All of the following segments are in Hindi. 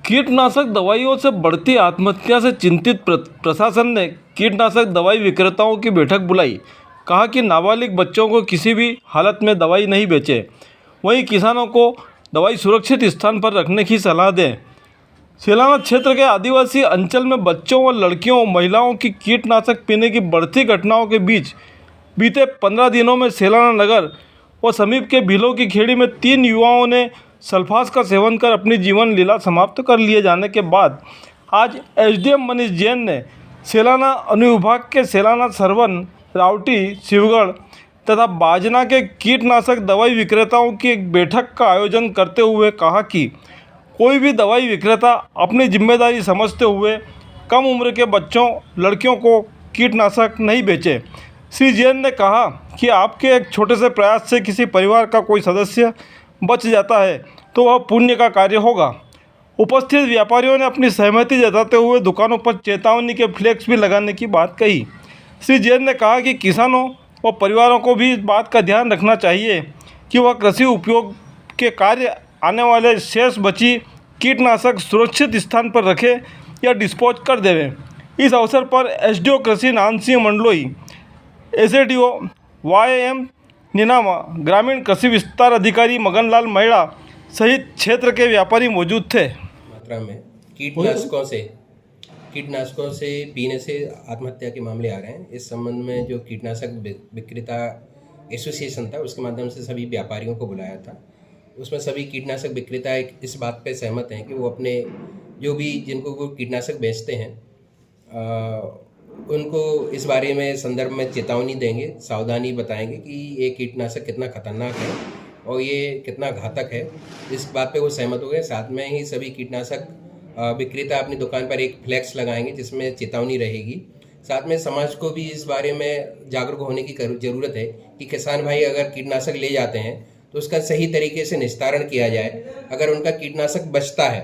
कीटनाशक दवाइयों से बढ़ती आत्महत्या से चिंतित प्रशासन ने कीटनाशक दवाई विक्रेताओं की बैठक बुलाई। कहा कि नाबालिग बच्चों को किसी भी हालत में दवाई नहीं बेचें। वहीं किसानों को दवाई सुरक्षित स्थान पर रखने की सलाह दें। सेलाना क्षेत्र के आदिवासी अंचल में बच्चों व लड़कियों महिलाओं की कीटनाशक पीने की बढ़ती घटनाओं के बीच बीते 15 दिनों में सेलाना नगर व समीप के भीलों की खेड़ी में 3 युवाओं ने सल्फास का सेवन कर अपनी जीवन लीला समाप्त कर लिए जाने के बाद आज एसडीएम मनीष जैन ने सेलाना अनुविभाग के सेलाना सरवन, रावटी, शिवगढ़ तथा बाजना के कीटनाशक दवाई विक्रेताओं की एक बैठक का आयोजन करते हुए कहा कि कोई भी दवाई विक्रेता अपनी जिम्मेदारी समझते हुए कम उम्र के बच्चों, लड़कियों को कीटनाशक नहीं बेचे। श्री जैन ने कहा कि आपके एक छोटे से प्रयास से किसी परिवार का कोई सदस्य बच जाता है तो वह पुण्य का कार्य होगा। उपस्थित व्यापारियों ने अपनी सहमति जताते हुए दुकानों पर चेतावनी के फ्लैक्स भी लगाने की बात कही। श्री जैन ने कहा कि किसानों व परिवारों को भी इस बात का ध्यान रखना चाहिए कि वह कृषि उपयोग के कार्य आने वाले शेष बची कीटनाशक सुरक्षित स्थान पर रखें या डिस्पोज कर देवें। इस अवसर पर एसडीओ कृषि नानसिंह मंडलोई, एसडीओ YM निनामा, ग्रामीण कृषि विस्तार अधिकारी मगनलाल महिड़ा सहित क्षेत्र के व्यापारी मौजूद थे। मात्रा में कीटनाशकों से पीने से आत्महत्या के मामले आ रहे हैं। इस संबंध में जो कीटनाशक विक्रेता एसोसिएशन था उसके माध्यम से सभी व्यापारियों को बुलाया था। उसमें सभी कीटनाशक विक्रेता इस बात पे सहमत हैं कि वो अपने जो भी जिनको वो कीटनाशक बेचते हैं उनको इस बारे में संदर्भ में चेतावनी देंगे, सावधानी बताएंगे कि ये कीटनाशक कितना खतरनाक है और ये कितना घातक है। इस बात पे वो सहमत हो गए। साथ में ही सभी कीटनाशक विक्रेता अपनी दुकान पर एक फ्लैक्स लगाएंगे जिसमें चेतावनी रहेगी। साथ में समाज को भी इस बारे में जागरूक होने की ज़रूरत है कि किसान भाई अगर कीटनाशक ले जाते हैं तो उसका सही तरीके से निस्तारण किया जाए। अगर उनका कीटनाशक बचता है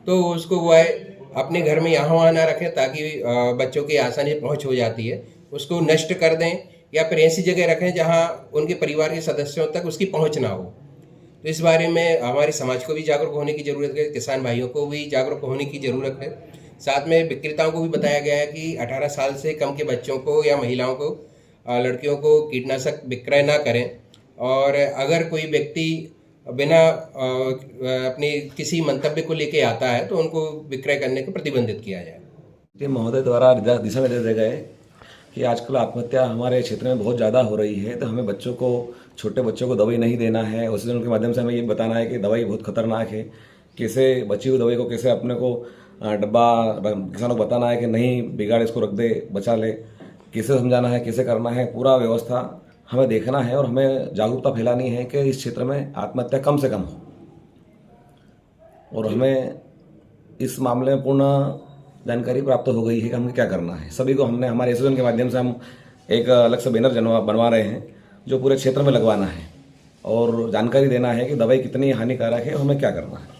तो उसको वह अपने घर में यहाँ वहाँ ना रखें ताकि बच्चों की आसानी से पहुँच हो जाती है, उसको नष्ट कर दें या फिर ऐसी जगह रखें जहाँ उनके परिवार के सदस्यों तक उसकी पहुँच ना हो। तो इस बारे में हमारे समाज को भी जागरूक होने की ज़रूरत है, किसान भाइयों को भी जागरूक होने की ज़रूरत है। साथ में विक्रेताओं को भी बताया गया है कि 18 साल से कम के बच्चों को या महिलाओं को, लड़कियों को कीटनाशक विक्रय ना करें और अगर कोई व्यक्ति बिना अपने किसी मंतव्य को लेके आता है तो उनको विक्रय करने को प्रतिबंधित किया जाए। महोदय द्वारा दिशा निर्देश दिए गए कि आजकल आत्महत्या हमारे क्षेत्र में बहुत ज़्यादा हो रही है, तो हमें बच्चों को, छोटे बच्चों को दवाई नहीं देना है। उसी दिन के माध्यम से हमें ये बताना है कि दवाई बहुत खतरनाक है, कैसे बची हुई दवाई को कैसे अपने को डब्बा किसानों को बताना है कि नहीं बिगाड़, इसको रख दे, बचा ले, कैसे समझाना है, कैसे करना है, पूरा व्यवस्था हमें देखना है और हमें जागरूकता फैलानी है कि इस क्षेत्र में आत्महत्या कम से कम हो। और हमें इस मामले में पूर्ण जानकारी प्राप्त हो गई है कि हमें क्या करना है। सभी को हमने हमारे एसोसिएशन के माध्यम से हम एक अलग से बैनर बनवा रहे हैं जो पूरे क्षेत्र में लगवाना है और जानकारी देना है कि दवाई कितनी हानिकारक है और हमें क्या करना है।